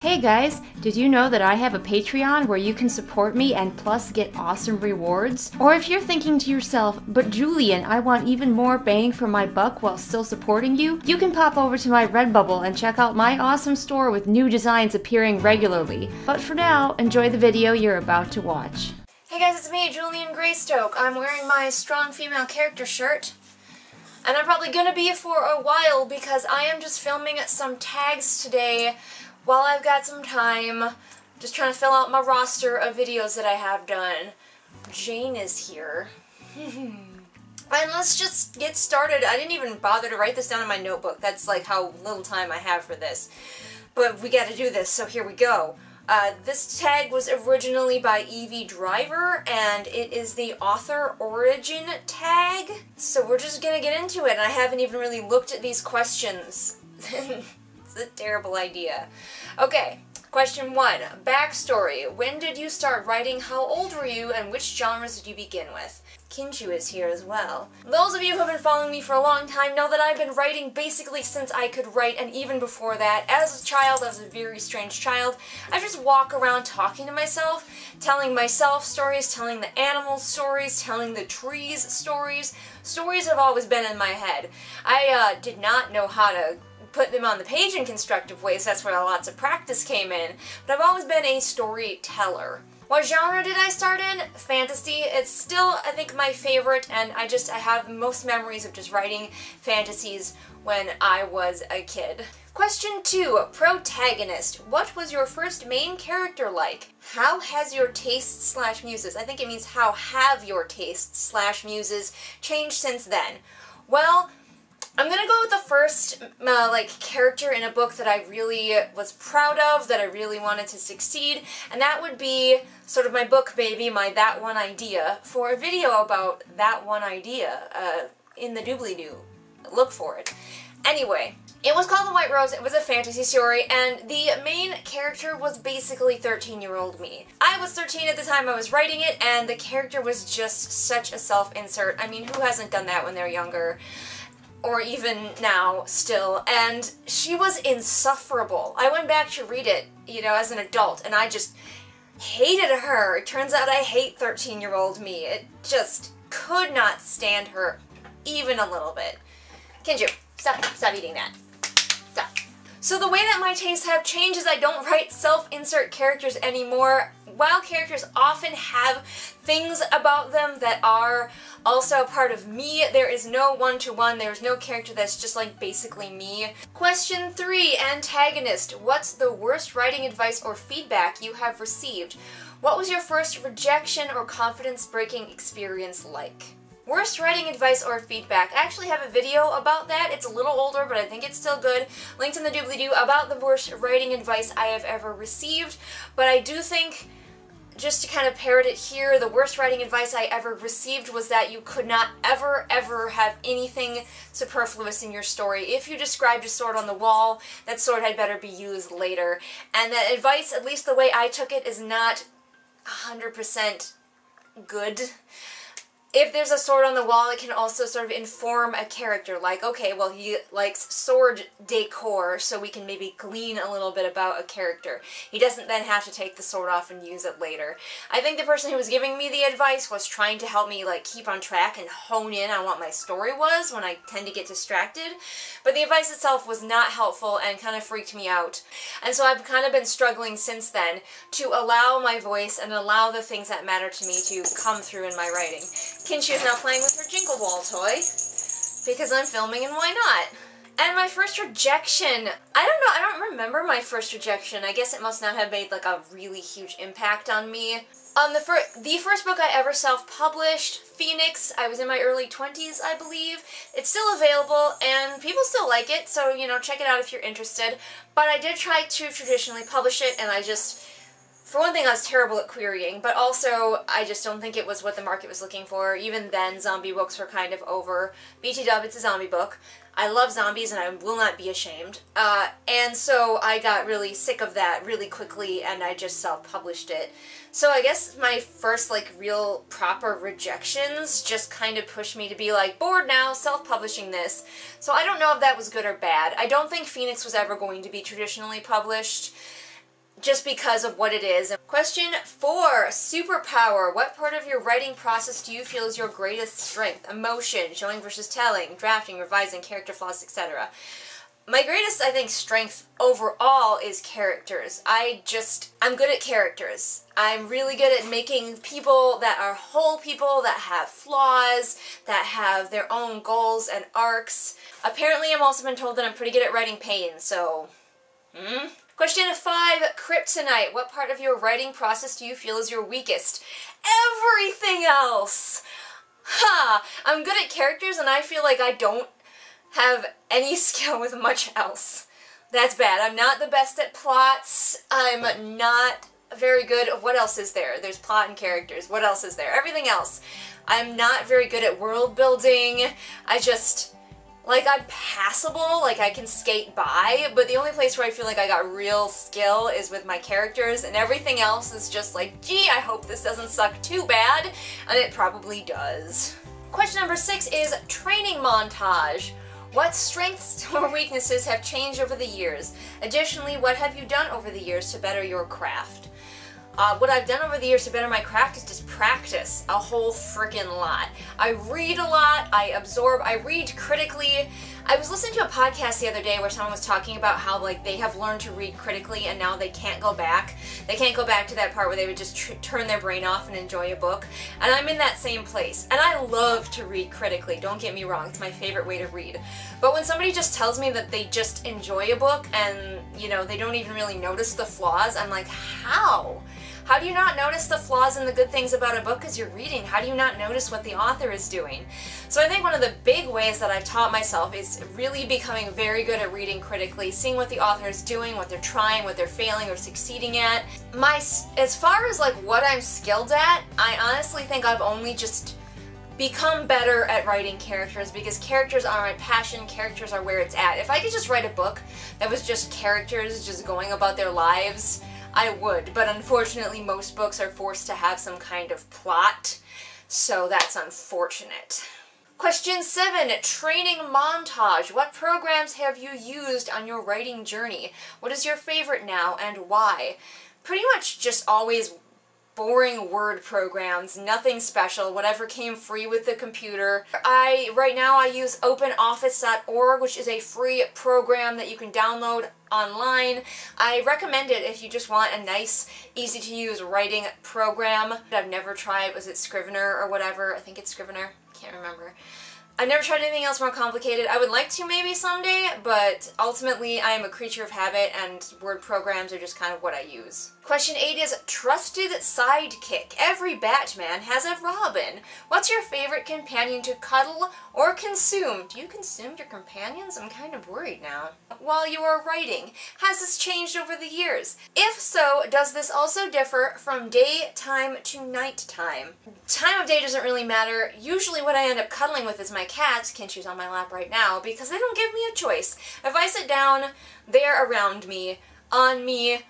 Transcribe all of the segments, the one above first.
Hey guys, did you know that I have a Patreon where you can support me and plus get awesome rewards? Or if you're thinking to yourself, but Julian, I want even more bang for my buck while still supporting you, you can pop over to my Redbubble and check out my awesome store with new designs appearing regularly. But for now, enjoy the video you're about to watch. Hey guys, it's me, Julian Greystoke. I'm wearing my strong female character shirt. And I'm probably gonna be for a while because I am just filming some tags today while I've got some time, just trying to fill out my roster of videos that I have done. Jane is here. And let's just get started. I didn't even bother to write this down in my notebook. That's like how little time I have for this. But we gotta do this, so here we go. This tag was originally by Evie Driver, and it is the author origin tag. So we're just gonna get into it, and I haven't even really looked at these questions. It's a terrible idea. Okay, question 1. Backstory. When did you start writing? How old were you? And which genres did you begin with? Kinshu is here as well. Those of you who have been following me for a long time know that I've been writing basically since I could write, and even before that. As a child, I was a very strange child. I just walk around talking to myself, telling myself stories, telling the animals stories, telling the trees stories. Stories have always been in my head. I did not know how to put them on the page in constructive ways. That's where lots of practice came in. But I've always been a storyteller. What genre did I start in? Fantasy. It's still, I think, my favorite, and I have most memories of just writing fantasies when I was a kid. Question 2. Protagonist. What was your first main character like? How has your tastes/muses, I think it means how have your tastes/muses changed since then? Well, I'm gonna go with the first, character in a book that I really was proud of, that I really wanted to succeed, and that would be sort of my book baby, my That One Idea, for a video about that one idea, in the doobly-doo. Look for it. Anyway, it was called The White Rose, it was a fantasy story, and the main character was basically 13-year-old me. I was 13 at the time I was writing it, and the character was just such a self-insert. I mean, who hasn't done that when they're younger? Or even now, still, and she was insufferable. I went back to read it, as an adult, and I just hated her. It turns out I hate 13-year-old me. It just could not stand her, even a little bit. Kinju, stop eating that. Stop. So the way that my tastes have changed is I don't write self-insert characters anymore. While characters often have things about them that are also a part of me, there is no one-to-one, there's no character that's just like basically me. Question 3, antagonist. What's the worst writing advice or feedback you have received? What was your first rejection or confidence-breaking experience like? Worst writing advice or feedback. I actually have a video about that. It's a little older, but I think it's still good. Linked in the doobly-doo about the worst writing advice I have ever received. But I do think, just to kind of parrot it here, the worst writing advice I ever received was that you could not ever have anything superfluous in your story. If you described a sword on the wall, that sword had better be used later. And that advice, at least the way I took it, is not 100% good. If there's a sword on the wall, it can also sort of inform a character, like, okay, well, he likes sword decor, so we can maybe glean a little bit about a character. He doesn't then have to take the sword off and use it later. I think the person who was giving me the advice was trying to help me, keep on track and hone in on what my story was when I tend to get distracted, but the advice itself was not helpful and kind of freaked me out. And so I've kind of been struggling since then to allow my voice and allow the things that matter to me to come through in my writing. Kinshu is now playing with her Jingle Ball toy, because I'm filming and why not? And my first rejection, I don't know, I don't remember my first rejection. I guess it must not have made a really huge impact on me. The first book I ever self-published, Phoenix, I was in my early 20s, I believe. It's still available, and people still like it, so, check it out if you're interested. But I did try to traditionally publish it, and for one thing, I was terrible at querying, but also I just don't think it was what the market was looking for. Even then, zombie books were kind of over. BT-dub, it's a zombie book. I love zombies and I will not be ashamed. And so I got really sick of that really quickly and I just self-published it. So I guess my first real proper rejections just kind of pushed me to be bored now, self-publishing this. So I don't know if that was good or bad. I don't think Phoenix was ever going to be traditionally published. just because of what it is. Question 4, superpower. What part of your writing process do you feel is your greatest strength? Emotion, showing versus telling, drafting, revising, character flaws, etc. My greatest, I think, strength overall is characters. I'm good at characters. I'm really good at making people that are whole people, that have flaws, that have their own goals and arcs. Apparently, I've also been told that I'm pretty good at writing pain, so... Question 5, kryptonite. What part of your writing process do you feel is your weakest? Everything else! Ha! I'm good at characters, and I feel like I don't have any skill with much else. That's bad. I'm not the best at plots. I'm not very good at... What else is there? There's plot and characters. What else is there? Everything else. I'm not very good at world building. I'm passable, like I can skate by, but the only place where I feel like I got real skill is with my characters, and everything else is just like, gee, I hope this doesn't suck too bad, and it probably does. Question number 6 is training montage. What strengths or weaknesses have changed over the years? Additionally, what have you done over the years to better your craft? What I've done over the years to better my craft is just practice a whole freaking lot. I read a lot, I absorb, I read critically. I was listening to a podcast the other day where someone was talking about how they have learned to read critically and now they can't go back. They can't go back to that part where they would just turn their brain off and enjoy a book. And I'm in that same place. And I love to read critically, don't get me wrong, it's my favorite way to read. But when somebody just tells me that they just enjoy a book and, they don't even really notice the flaws, I'm like, how? How do you not notice the flaws and the good things about a book as you're reading? How do you not notice what the author is doing? So I think one of the big ways that I've taught myself is really becoming very good at reading critically, seeing what the author is doing, what they're trying, what they're failing or succeeding at. As far as what I'm skilled at, I honestly think I've only just become better at writing characters, because characters are my passion, characters are where it's at. If I could just write a book that was just characters just going about their lives, I would, but unfortunately most books are forced to have some kind of plot, so that's unfortunate. Question 7, training montage. What programs have you used on your writing journey? What is your favorite now and why? Pretty much just always boring word programs, nothing special, whatever came free with the computer. Right now I use openoffice.org, which is a free program that you can download online. I recommend it if you just want a nice, easy to use writing program. I've never tried, was it Scrivener or whatever? I think it's Scrivener, can't remember. I've never tried anything else more complicated. I would like to maybe someday, but ultimately I am a creature of habit and word programs are just kind of what I use. Question 8 is trusted sidekick. Every Batman has a Robin. What's your favorite companion to cuddle or consume? Do you consume your companions? I'm kind of worried now. While you are writing, has this changed over the years? If so, does this also differ from daytime to nighttime? Time of day doesn't really matter. Usually what I end up cuddling with is my cats. Kinchu's on my lap right now because they don't give me a choice. If I sit down, they're around me, on me,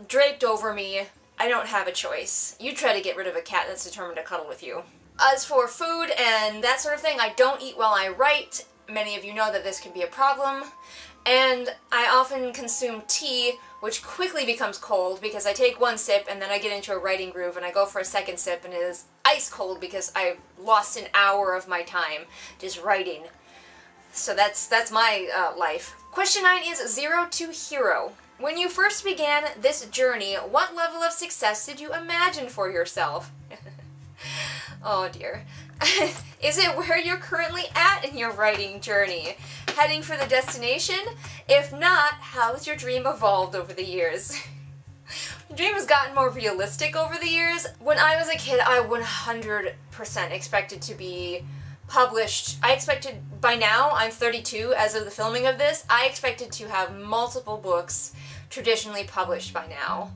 draped over me. I don't have a choice. You try to get rid of a cat that's determined to cuddle with you. As for food and that sort of thing, I don't eat while I write. Many of you know that this can be a problem. And I often consume tea, which quickly becomes cold because I take one sip and then I get into a writing groove and I go for a second sip and it is ice cold because I've lost an hour of my time just writing. So that's my life. Question 9 is 0 to hero. When you first began this journey, what level of success did you imagine for yourself? Oh dear. Is it where you're currently at in your writing journey? Heading for the destination? If not, how has your dream evolved over the years? My dream has gotten more realistic over the years. When I was a kid, I 100% expected to be published. I expected, by now, I'm 32 as of the filming of this, I expected to have multiple books traditionally published by now.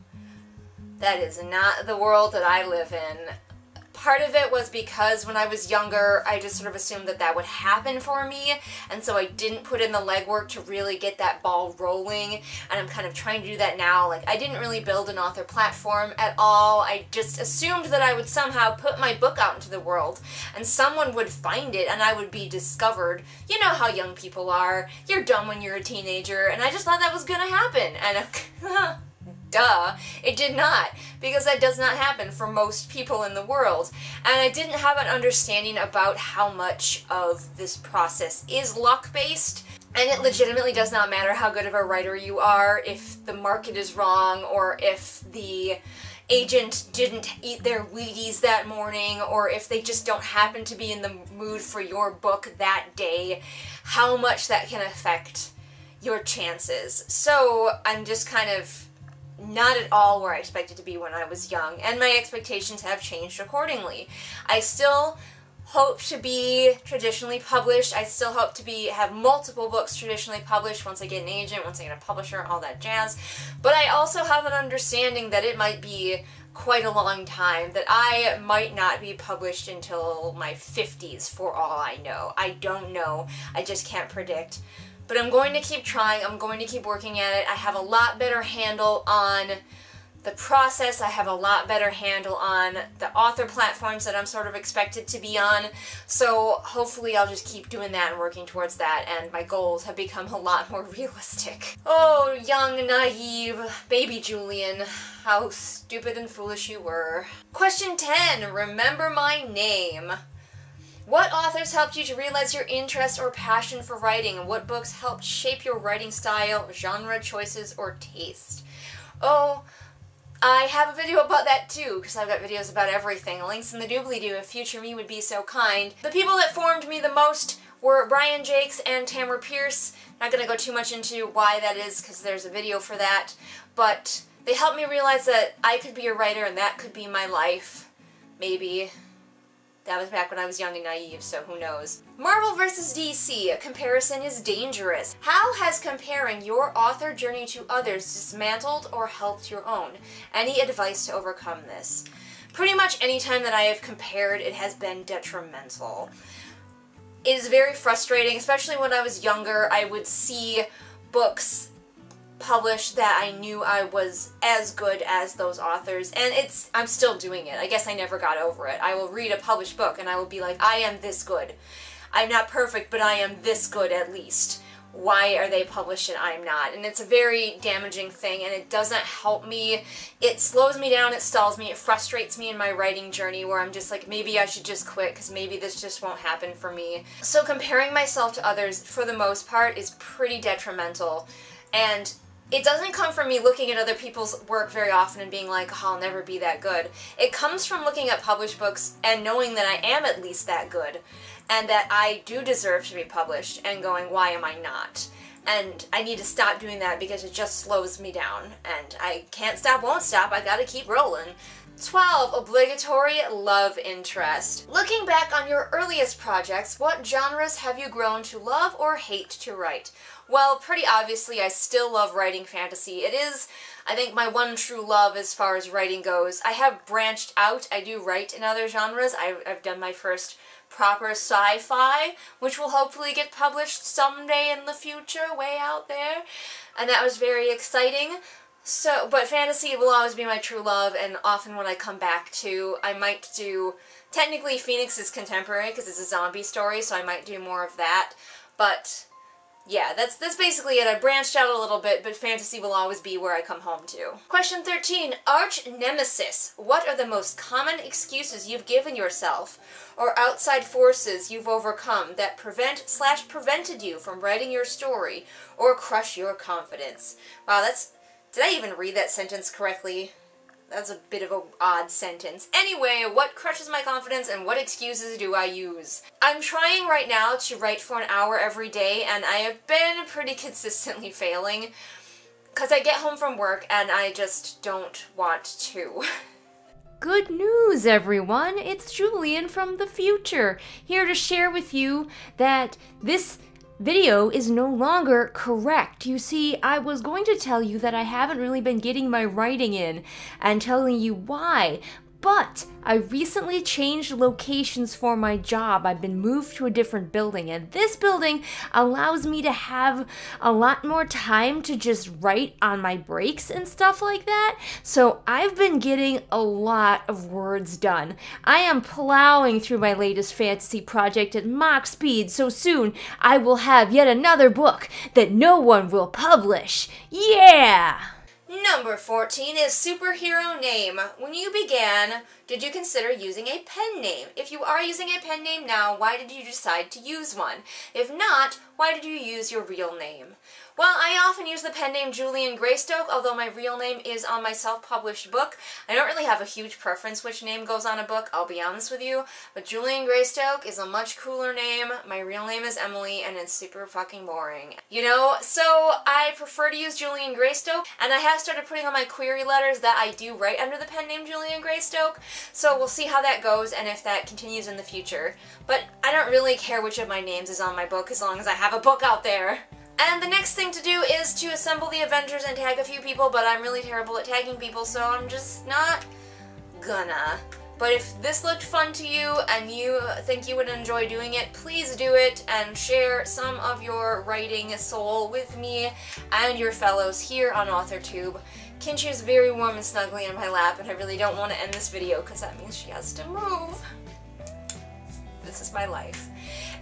That is not the world that I live in. Part of it was because when I was younger, I just sort of assumed that that would happen for me, and so I didn't put in the legwork to really get that ball rolling, and I'm kind of trying to do that now. I didn't really build an author platform at all. I just assumed that I would somehow put my book out into the world, and someone would find it, and I would be discovered. You know how young people are. You're dumb when you're a teenager, and I just thought that was gonna happen, and duh, it did not, because that does not happen for most people in the world. And I didn't have an understanding about how much of this process is luck-based, and it legitimately does not matter how good of a writer you are if the market is wrong, or if the agent didn't eat their Wheaties that morning, or if they just don't happen to be in the mood for your book that day, how much that can affect your chances. So I'm just kind of not at all where I expected to be when I was young, and my expectations have changed accordingly. I still hope to be traditionally published. I still hope to have multiple books traditionally published once I get an agent, once I get a publisher, all that jazz. But I also have an understanding that it might be quite a long time, that I might not be published until my 50s for all I know. I don't know. I just can't predict. But I'm going to keep trying. I'm going to keep working at it. I have a lot better handle on the process. I have a lot better handle on the author platforms that I'm sort of expected to be on, so hopefully I'll just keep doing that and working towards that, and my goals have become a lot more realistic. Oh, young, naive, baby Julian, how stupid and foolish you were. Question 10, remember my name. What authors helped you to realize your interest or passion for writing, and what books helped shape your writing style, genre choices, or taste? Oh, I have a video about that too, because I've got videos about everything. Links in the doobly-doo if future me would be so kind. The people that formed me the most were Brian Jakes and Tamara Pierce. Not going to go too much into why that is, because there's a video for that. But they helped me realize that I could be a writer and that could be my life. Maybe. That was back when I was young and naive, so who knows. Marvel vs. DC, a comparison is dangerous. How has comparing your author journey to others dismantled or helped your own? Any advice to overcome this? Pretty much any time that I have compared, it has been detrimental. It is very frustrating, especially when I was younger. I would see books published that I knew I was as good as those authors, and I'm still doing it. I guess I never got over it. I will read a published book and I will be like, I am this good. I'm not perfect, but I am this good at least. Why are they published and I'm not? And it's a very damaging thing, and it doesn't help me. It slows me down, it stalls me, it frustrates me in my writing journey, where I'm just like, maybe I should just quit because maybe this just won't happen for me. So comparing myself to others, for the most part, is pretty detrimental. And it doesn't come from me looking at other people's work very often and being like, oh, I'll never be that good. It comes from looking at published books and knowing that I am at least that good, and that I do deserve to be published, and going, why am I not? And I need to stop doing that because it just slows me down, and I can't stop, won't stop, I gotta keep rolling. 12. Obligatory love interest. Looking back on your earliest projects, what genres have you grown to love or hate to write? Well, pretty obviously, I still love writing fantasy. It is, I think, my one true love as far as writing goes. I have branched out. I do write in other genres. I've done my first proper sci-fi, which will hopefully get published someday in the future, way out there. And that was very exciting. So, but fantasy will always be my true love, and often when I come back to, I might do, technically Phoenix is contemporary because it's a zombie story, so I might do more of that. But yeah, that's basically it. I branched out a little bit, but fantasy will always be where I come home to. Question 13. Arch nemesis. What are the most common excuses you've given yourself or outside forces you've overcome that prevented you from writing your story or crush your confidence? Wow, did I even read that sentence correctly? That's a bit of an odd sentence. Anyway, what crushes my confidence and what excuses do I use? I'm trying right now to write for an hour every day, and I have been pretty consistently failing because I get home from work and I just don't want to. Good news, everyone! It's Julian from the future, here to share with you that this video is no longer correct. You see, I was going to tell you that I haven't really been getting my writing in and telling you why, but I recently changed locations for my job. I've been moved to a different building, and this building allows me to have a lot more time to just write on my breaks and stuff like that. So I've been getting a lot of words done. I am plowing through my latest fantasy project at Mach speed, so soon I will have yet another book that no one will publish. Yeah! Number 14 is superhero name. When you began, did you consider using a pen name? If you are using a pen name now, why did you decide to use one? If not, why did you use your real name? Well, I often use the pen name Julian Greystoke, although my real name is on my self-published book. I don't really have a huge preference which name goes on a book, I'll be honest with you, but Julian Greystoke is a much cooler name. My real name is Emily, and it's super fucking boring. You know, so I prefer to use Julian Greystoke, and I have started putting on my query letters that I do write under the pen name Julian Greystoke, so we'll see how that goes and if that continues in the future. But I don't really care which of my names is on my book as long as I have a book out there. And the next thing to do is to assemble the Avengers and tag a few people, but I'm really terrible at tagging people, so I'm just not gonna. But if this looked fun to you and you think you would enjoy doing it, please do it and share some of your writing soul with me and your fellows here on AuthorTube. Kinchi is very warm and snuggly in my lap, and I really don't want to end this video because that means she has to move. This is my life.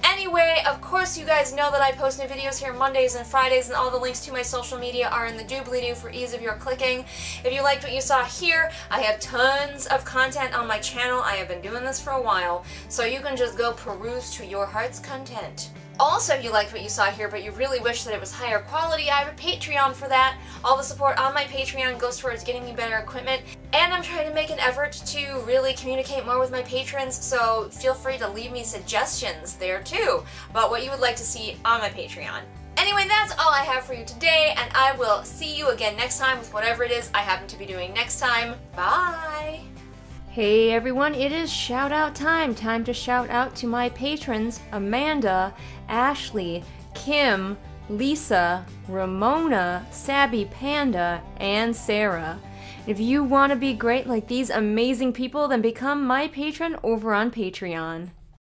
Anyway, of course you guys know that I post new videos here Mondays and Fridays, and all the links to my social media are in the doobly-doo for ease of your clicking. If you liked what you saw here, I have tons of content on my channel. I have been doing this for a while, so you can just go peruse to your heart's content. Also, if you liked what you saw here, but you really wish that it was higher quality, I have a Patreon for that. All the support on my Patreon goes towards getting me better equipment, and I'm trying to make an effort to really communicate more with my patrons, so feel free to leave me suggestions there too about what you would like to see on my Patreon. Anyway, that's all I have for you today, and I will see you again next time with whatever it is I happen to be doing next time. Bye! Hey everyone, it is shout out time. Time to shout out to my patrons, Amanda, Ashley, Kim, Lisa, Ramona, Sabby Panda, and Sarah. If you want to be great like these amazing people, then become my patron over on Patreon.